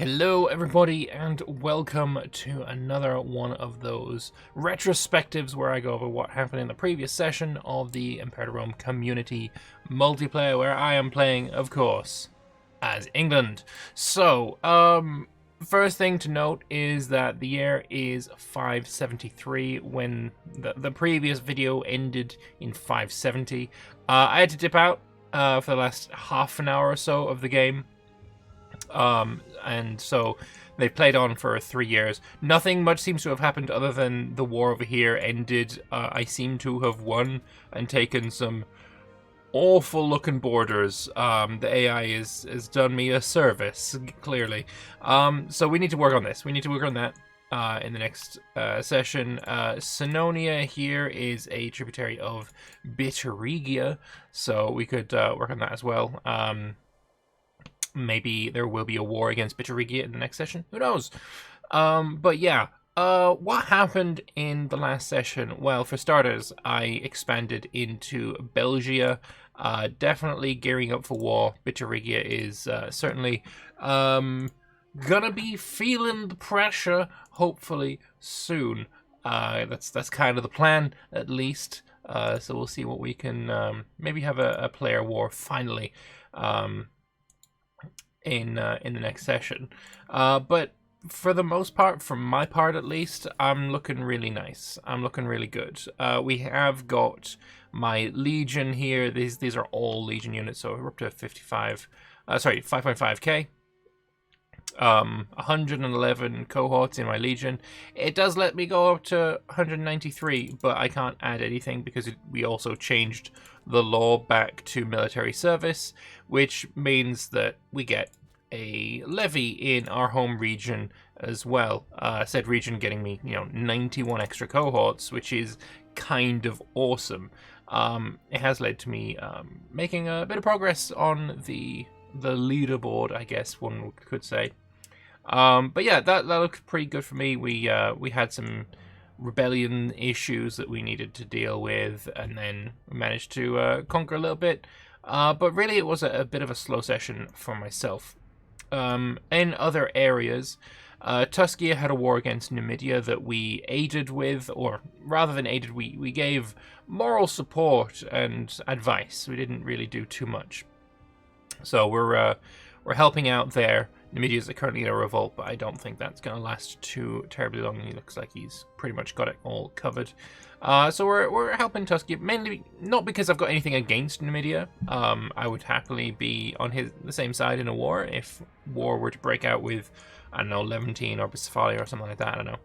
Hello everybody and welcome to another one of those retrospectives where I go over what happened in the previous session of the Imperator community multiplayer, where I am playing, of course, as England. So, first thing to note is that the year is 573 when the previous video ended in 570. I had to dip out for the last half an hour or so of the game. And so they played on for 3 years. Nothing much seems to have happened other than the war over here ended. I seem to have won and taken some awful looking borders. The AI has done me a service, clearly. So we need to work on this. We need to work on that in the next session. Sinonia here is a tributary of Biturigia, so we could work on that as well. Maybe there will be a war against Biturigia in the next session. Who knows? But yeah, what happened in the last session? Well, for starters, I expanded into Belgia. Definitely gearing up for war. Biturigia is certainly gonna be feeling the pressure, hopefully soon. That's kind of the plan, at least. So we'll see what we can maybe have a player war finally. In the next session, but for the most part, from my part at least, I'm looking really nice. I'm looking really good. We have got my Legion here. These are all Legion units, so we're up to 5.5k. 111 cohorts in my Legion. It does let me go up to 193, but I can't add anything because we also changed the law back to military service, which means that we get a levy in our home region as well. Said region getting me, 91 extra cohorts, which is kind of awesome. It has led to me making a bit of progress on the leaderboard, I guess one could say. But yeah, that looked pretty good for me. We had some rebellion issues that we needed to deal with, and then managed to conquer a little bit. But really, it was a bit of a slow session for myself. In other areas, Tuscia had a war against Numidia that we aided with, or rather than aided, we gave moral support and advice. We didn't really do too much. So we're helping out there. Numidia's currently in a revolt, but I don't think that's going to last too terribly long. He looks like he's pretty much got it all covered. So we're helping Tuscia, mainly not because I've got anything against Numidia. I would happily be on the same side in a war if war were to break out with, I don't know, Levantine or Biscephalia or something like that. I don't know.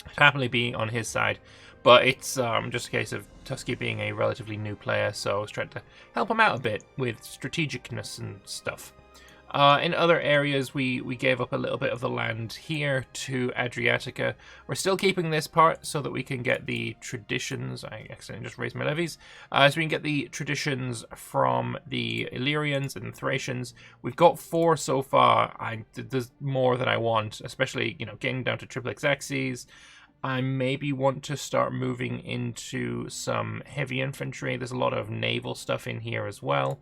I'd happily be on his side, but it's just a case of Tuscia being a relatively new player, so I was trying to help him out a bit with strategicness and stuff. In other areas, we gave up a little bit of the land here to Adriatica. We're still keeping this part so that we can get the traditions. I accidentally just raised my levies. So we can get the traditions from the Illyrians and Thracians. We've got 4 so far. There's more than I want, especially, getting down to triplex axes. I maybe want to start moving into some heavy infantry. There's a lot of naval stuff in here as well.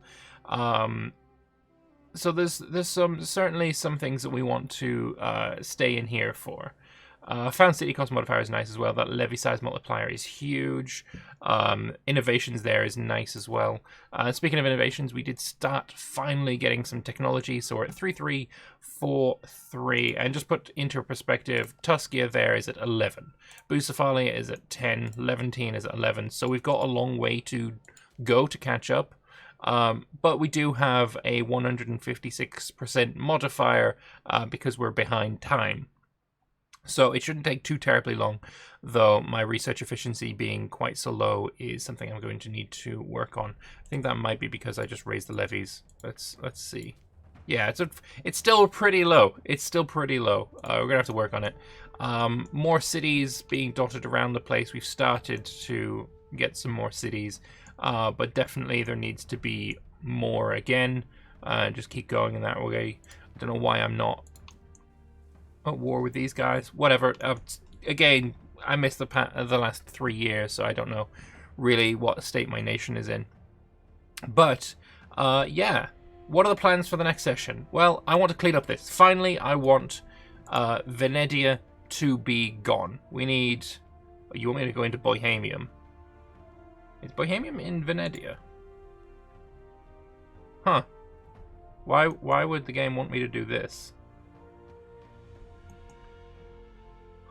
So there's certainly some things that we want to stay in here for. Found city cost modifier is nice as well. That levy size multiplier is huge. Innovations there is nice as well. Speaking of innovations, we did start finally getting some technology. So we're at 3343, and just put into perspective, Tuscia there is at 11. Bucephalia is at 10. Levantine is at 11. So we've got a long way to go to catch up. But we do have a 156% modifier because we're behind time. So it shouldn't take too terribly long, though my research efficiency being quite so low is something I'm going to need to work on. I think that might be because I just raised the levies. Let's see. Yeah, it's still pretty low. It's still pretty low. We're going to have to work on it. More cities being dotted around the place. We've started to get some more cities. But definitely there needs to be more again. Just keep going in that way. I don't know why I'm not at war with these guys. Whatever. Again, I missed the last 3 years, so I don't know really what state my nation is in. But yeah, what are the plans for the next session? Well, I want to clean up this. Finally, I want Venedia to be gone. We need... You want me to go into Bohemian? Is Bohemian in Venedia? Huh. Why would the game want me to do this?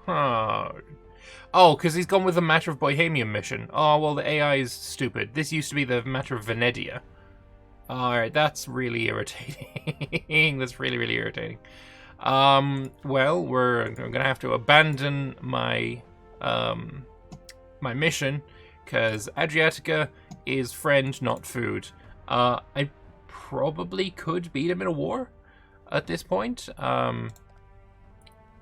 Huh. Oh, because he's gone with the Matter of Bohemian mission. Oh, well, the AI is stupid. This used to be the Matter of Venedia. Alright, that's really irritating. That's really, really irritating. Well, we're gonna have to abandon my my mission, because Adriatica is friend, not food. I probably could beat him in a war at this point. We're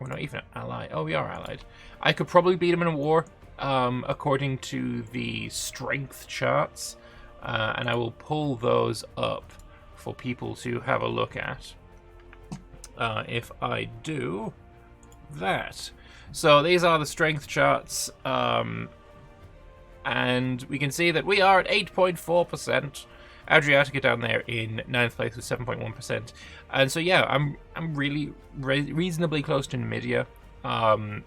not even allied. Oh, we are allied. I could probably beat him in a war, according to the strength charts. And I will pull those up for people to have a look at. If I do that. So these are the strength charts. And we can see that we are at 8.4%. Adriatica down there in 9th place with 7.1%. And so yeah, I'm really reasonably close to Numidia. And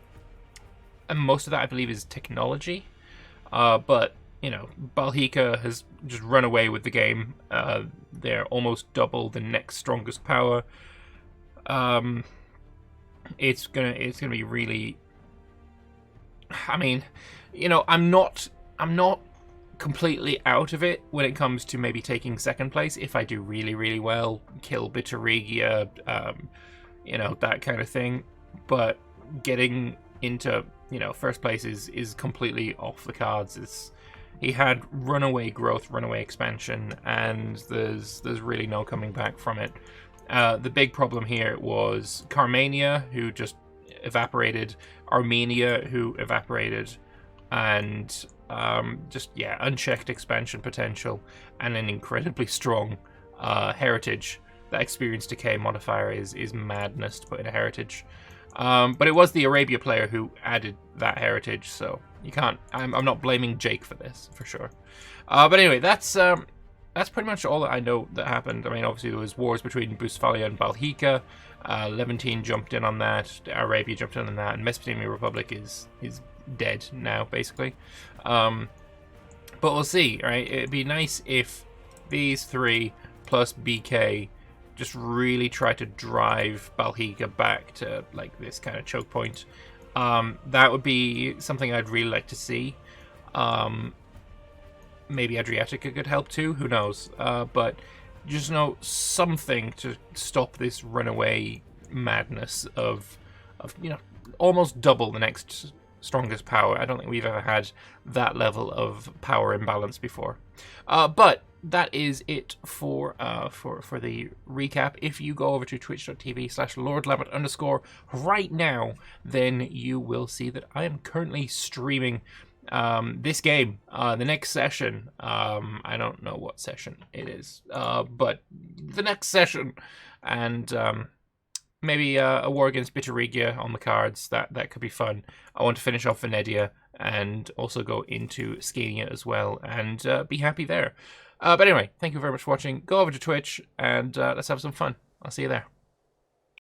most of that I believe is technology. But you know, Balhika has just run away with the game. They're almost double the next strongest power. It's gonna be really. I mean, you know, I'm not completely out of it when it comes to maybe taking second place if I do really, really well, kill Bitterigia, you know, that kind of thing. But getting into, you know, first place is completely off the cards. He had runaway growth, runaway expansion, and there's really no coming back from it. The big problem here was Carmania, who just evaporated, Armenia, who evaporated, and just, yeah, unchecked expansion potential, and an incredibly strong heritage. That experience decay modifier is madness to put in a heritage. But it was the Arabia player who added that heritage, so you can't. I'm not blaming Jake for this, for sure. But anyway, that's pretty much all that I know that happened. I mean, obviously there was wars between Bucephalia and Balhika. Levantine jumped in on that. Arabia jumped in on that, and Mesopotamian Republic is dead now, basically. But we'll see, right? It'd be nice if these three plus BK just really try to drive Balhika back to like this kind of choke point. That would be something I'd really like to see. Maybe Adriatica could help too, who knows? But just know something to stop this runaway madness of you know, almost double the next strongest power. I don't think we've ever had that level of power imbalance before. But that is it for the recap. If you go over to twitch.tv/LordLambert_ right now, then you will see that I am currently streaming this game. The next session, I don't know what session it is, but the next session, and maybe a war against Bitterigia on the cards. That could be fun. I want to finish off Venedia and also go into Scania as well, and be happy there. But anyway, thank you very much for watching. Go over to Twitch and let's have some fun. I'll see you there.